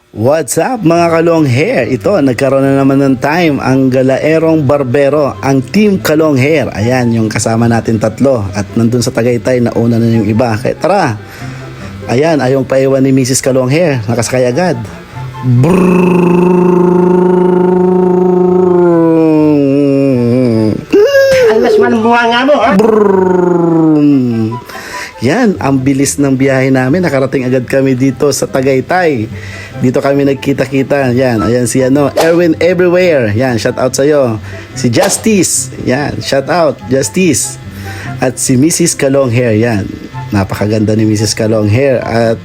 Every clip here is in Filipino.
What's up mga kalong hair? Ito, nagkaroon na naman ng time ang Galaerong Barbero, ang Team Kalong Hair. Ayan, yung kasama natin tatlo. At nandun sa Tagaytay, nauna na yung iba. Kaya tara! Ayan, ayong paiwan ni Mrs. Kalong Hair. Nakasakay agad. Alas man buha nga mo, ha? Yan, ang bilis ng biyahe namin. Nakarating agad kami dito sa Tagaytay. Dito kami nagkita-kita. Yan, ayan si Erwin Everywhere. Yan, shout out sa'yo. Si Justice. Yan, shout out, Justice. At si Mrs. Kalong Hair. Yan, napakaganda ni Mrs. Kalong Hair. At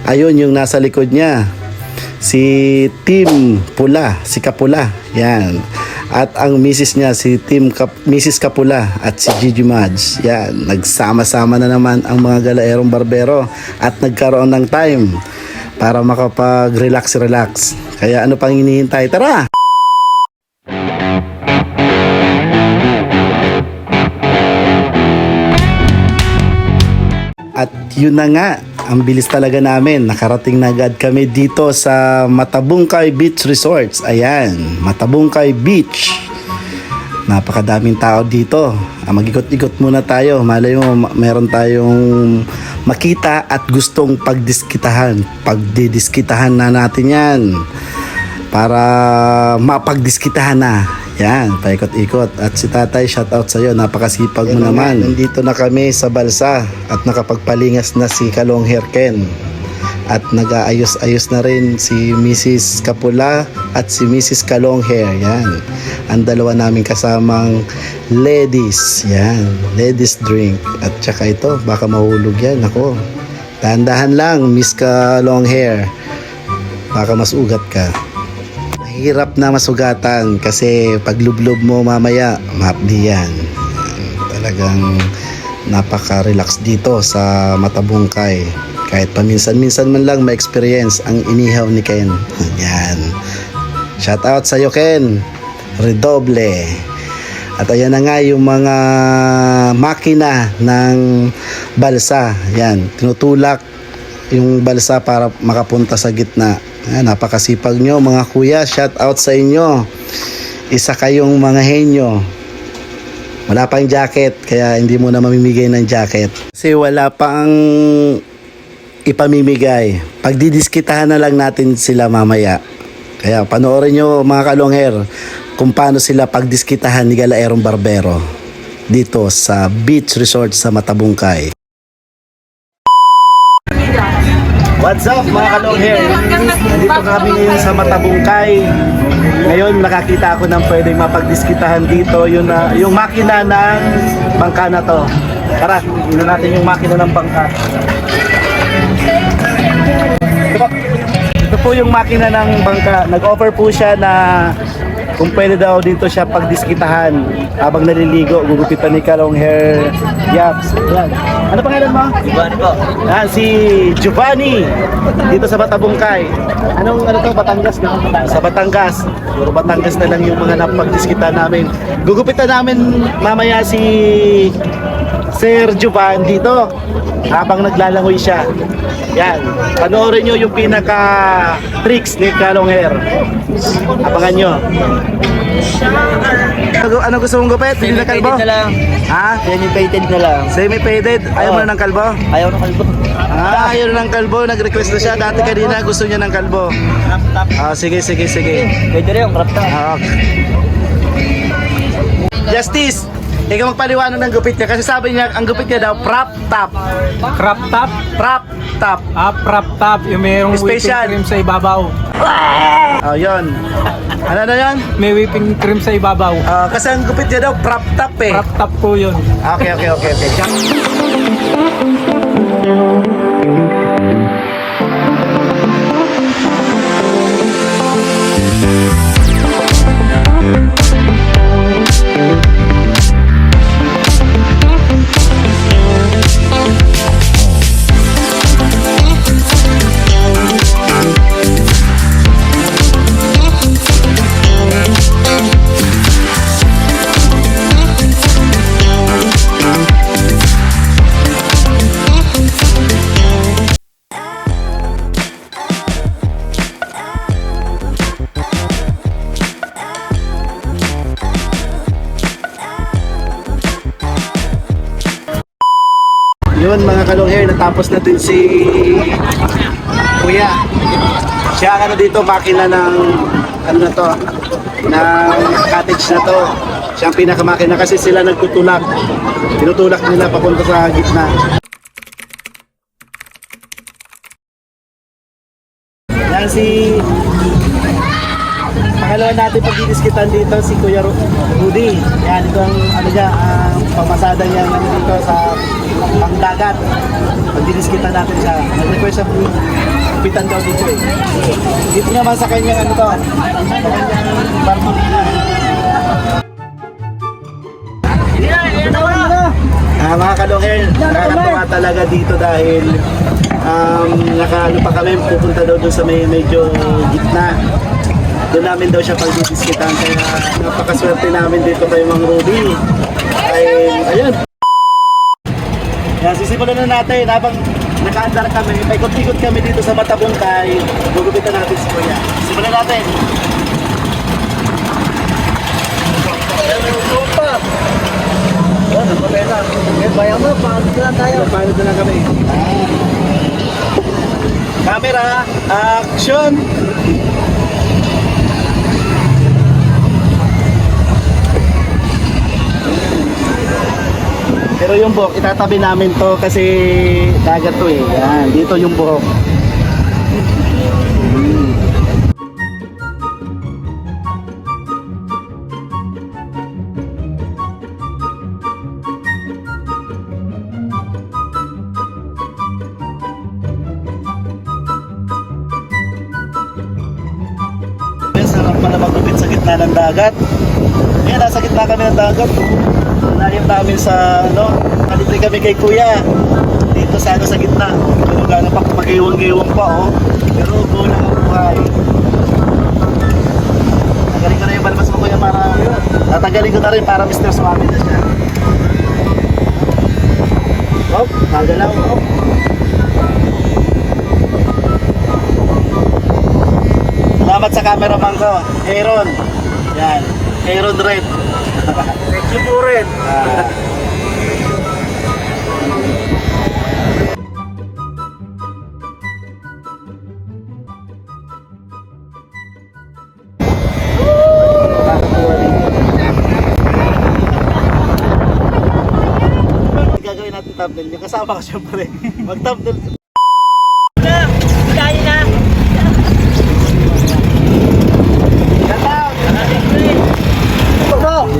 ayun yung nasa likod niya. Si Team Pula, si Kapula. Yan. At ang misis niya, si Mrs. Kapula at si Gigi Mads. Yan, nagsama-sama na naman ang mga Galaerong Barbero at nagkaroon ng time para makapag-relax. Kaya ano pang hinihintay? Tara! At yun na nga, ang bilis talaga namin. Nakarating na agad kami dito sa Matabungkay Beach Resorts. Ayan, Matabungkay Beach. Napakadaming tao dito. Mag-ikot-ikot muna tayo. Malay mo, meron tayong makita at gustong pagdiskitahan. Pagdidiskitahan na natin yan. Para mapagdiskitahan na. Yan, paikot-ikot. At si tatay, shout out sa'yo. Napakasipag mo naman. Nandito na kami sa balsa at nakapagpalingas na si Kalong Hair Ken. At nag-aayos-ayos na rin si Mrs. Kapula at si Mrs. Kalong Hair. Yan. Ang dalawa namin kasamang ladies. Yan. Ladies drink. At saka ito, baka mahulog yan. Ako. Dahan-dahan lang, Miss Kalong Hair. Baka masugat ka. Hirap na masugatan kasi paglublob mo mamaya, mahapdi yan. Talagang napaka-relax dito sa Matabungkay. Kahit paminsan-minsan man lang ma-experience ang inihaw ni Ken. Yan. Shout out sa'yo, Ken. Redoble. At ayan na nga yung mga makina ng balsa. Yan. Tinutulak yung balsa para makapunta sa gitna. Ayan, napakasipag nyo mga kuya, shout out sa inyo. Isa kayong mga henyo. Wala pang jacket, kaya hindi mo na mamimigay ng jacket. Kasi wala pang ipamimigay. Pagdidiskitahan na lang natin sila mamaya. Kaya panoorin nyo mga Kalong Hair kung paano sila pagdiskitahan ni Galaerong Barbero dito sa Beach Resort sa Matabungkay. What's up mga Kalong Hair? Nandito kami ngayon sa Matabungkay. Ngayon nakakita ako ng pwedeng mapagdiskitahan dito yung makina ng bangka na to. Tara, tingnan natin yung makina ng bangka. Ito po yung makina ng bangka. Nag-offer po siya na kung pwede daw dito siya pagdiskitahan habang naliligo, gugupitan ni Kalong Hair Yaps. Yan. Ano pangalan mo? Giovanni po. Yan, si Giovanni dito sa Matabungkay. Ano to? Batangas? Sa Batangas. Puro Batangas na lang yung mga napagdiskitahan namin. Gugupitan namin mamaya si Sir Giovanni dito habang naglalangoy siya. Yan. Panoorin nyo yung pinaka-tricks ni Kalong Hair. Abangan nyo. Ano gusto mong gupit? Hindi na kalbo? Semi-faded na lang. Ha? Semi-faded na lang. Semi-faded? Ayaw mo na ng kalbo? Ayaw na kalbo. Ayaw na ng kalbo. Nag-request na siya. Dati kanina gusto niya ng kalbo. Crop top. Sige. Pwede rin yung crop top. Okay. Justice! Ikaw magpaliwanag ng gupit niya kasi sabi niya, ang gupit niya daw, prop top. Crop top? Prop top. Crop top. Yung mayroong Special. whipping cream sa ibabaw. Oh, yun. Ano na yun? May whipping cream sa ibabaw. Kasi ang gupit niya daw, prop top eh. Crop top po yun. Okay. Yun mga kalong hair, natapos natin si Kuya. Siya ang ano dito, makina ng ano na to, ng cottage na to. Siya ang pinakamakina kasi sila nagtutulak. Tinutulak nila papunta sa gitna. Yan si pangalawa natin pagdidiskitan dito si Kuya Rudy. Yan, ito ang ano niya, pamasada niya dito sa pangdagat. Pagdidiskitan natin siya. Nag-request siya kapitan daw dito eh. Dito naman sa kanyang ano to, sa kanyang bartolina. Mga kalongher, nakakatuwa talaga dito dahil nakaano pa kami, pupunta daw dun sa medyo gitna. Doon namin daw siya pagdidiskitan, kaya napakaswerte namin dito kay Mang Rudy. Ay, ayun. Yan, sisimulan na natin habang nakaandar kami, paikot-ikot kami dito sa Matabungkay. Gugupitan natin si Kuya. Simulan natin. Paano na kami? Camera, action! Pero yung buhok, itatabi namin to kasi dagat to eh. Yan, dito yung buhok. Sarap pala magupit sa gitna ng dagat. Yan, nasa gitna kami ng dagat. Nayam namin sa ano, kalibre kami kay Kuya. Dito sa ano sa gitna. Pero wala na pa mag-iwang-iwang pa oh. Pero gulang ang buhay. Tanggalin ko na yung balbas mo Kuya para tatanggalin ko na rin para Mr. Swami na siya. Oh, magalaw oh. Salamat sa cameraman ko, Aaron. Yan, Aaron Red. Thank you po rin. Gagawin natin thumbnail niya. Kasama ka syempre. Mag-thumbnail.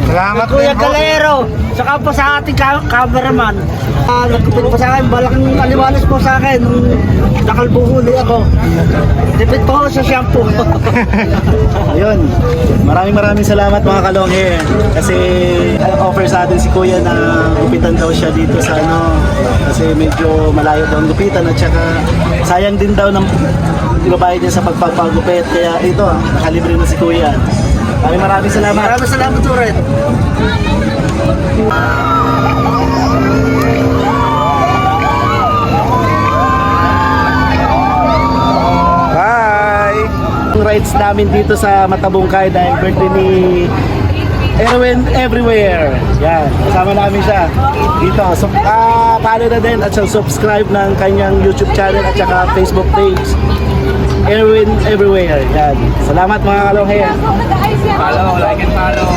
Salamat Kuya Galero, saka po sa ating cameraman. Nagkupit po sa akin, malaking aliwalas po sa akin nung nakalbuhuli ako. Dipit po ako sa shampoo. Ayun, maraming salamat mga kalonghe. Kasi offer sa atin si Kuya na gupitan daw siya dito sa ano. Kasi medyo malayo daw ang gupitan at saka sayang din daw ng ibabayad niya sa pagpapagupit. Kaya ito, nakalibre na si Kuya. Maraming salamat. Maraming salamat po rin. Bye! Ang rides namin dito sa Matabungkay dahil birthday ni Erwin Everywhere. Yan, kasama namin siya dito. So, follow na din at subscribe ng kanyang YouTube channel at saka Facebook page. Erwin Everywhere. Yan. Salamat mga kalong hair. Follow, like and follow.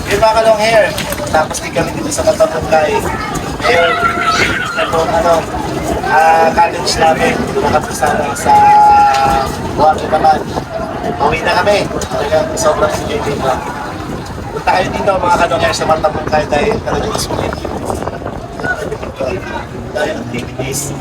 Yun mga kalong hair. Tapos din kami dito sa Matabungkay. Ngayon, itong ano, cottage namin. Nakapasala sa Buwate naman. Uwi na kami. Talagang sobrang sigay dito. Punta kayo dito mga kalong hair sa Matabungkay dahil talagang sulit. Dahil activities.